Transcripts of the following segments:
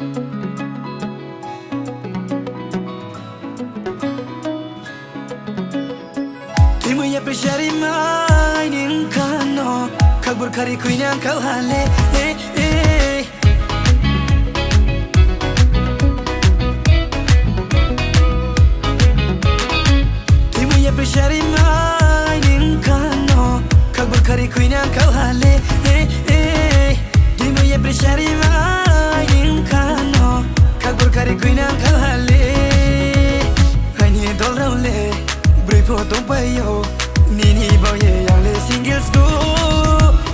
Timu ya pressure mai ning kano kabur kari kuinyang kalhale Timu ya pressure mai ning kano kabur kari kuinyang kalhale Timu ya pressure mai ning kano kabur kari kuinyang kalhale Hani dolraule Briefo tompayo Nini boye yang le singles go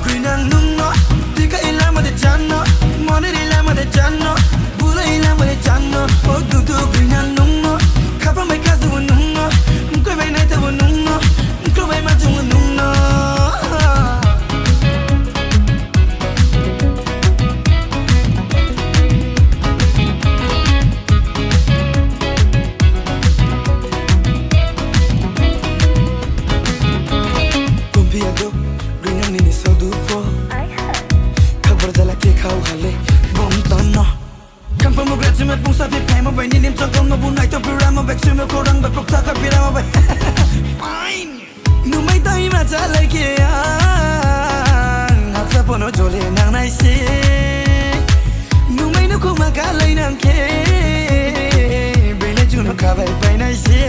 Kuinang nungno Tika ilama de chano Mone ilama de chano Bula ilama de chano Oh dudu kuinang nungno Kapa mai kazu nungno Mkwe bai naita nungno Mkwe bai maju nungno Me pungsa pi pai mo bai ni lim chakon mo bunai to pira mo bek sume korang ba pokta ka pira mo bai fine nu mai tai ma cha lai ke ang sa pono jole nang nai se nu mai nu ko ma ka lai nang ke be le chu no ka bai bai nai se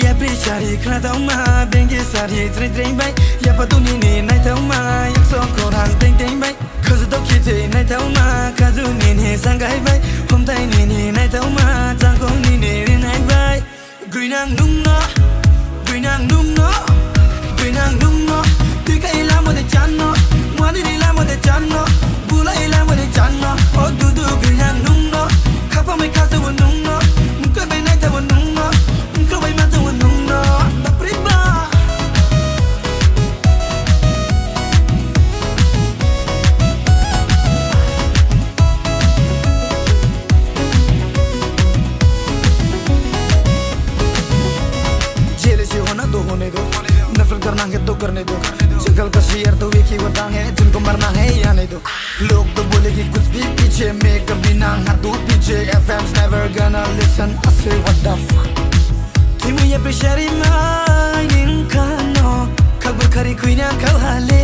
ya pri shari khna dau ma bengi sari tre tre bai ya pa tu ni ni nai dau ma yak so korang teng teng bai cause the kid nai dau ma ka du ni ni sang gai bai hôm tay ni ni nai dau ma chang ko ni ni nai bai gui nang nung no gui nang nung no ti ka ila mo de chan no mo ni ila mo de chan no bula ila mo de chan no oh du du gui nang nung no ka pa mai ka su nung no ka bai nai ta nung no ka bai ma ta nung no da priba नफरत करना है तो करने दो जगल का share तो एक ही वता है जिनको मरना है या नहीं दो लोग तो बोलेगी कुछ भी पीछे मैं कभी ना हाथों पीछे FM's never gonna listen I say what the fuck Timu ya pressure mai ning kano kabur kari kuinya kalhale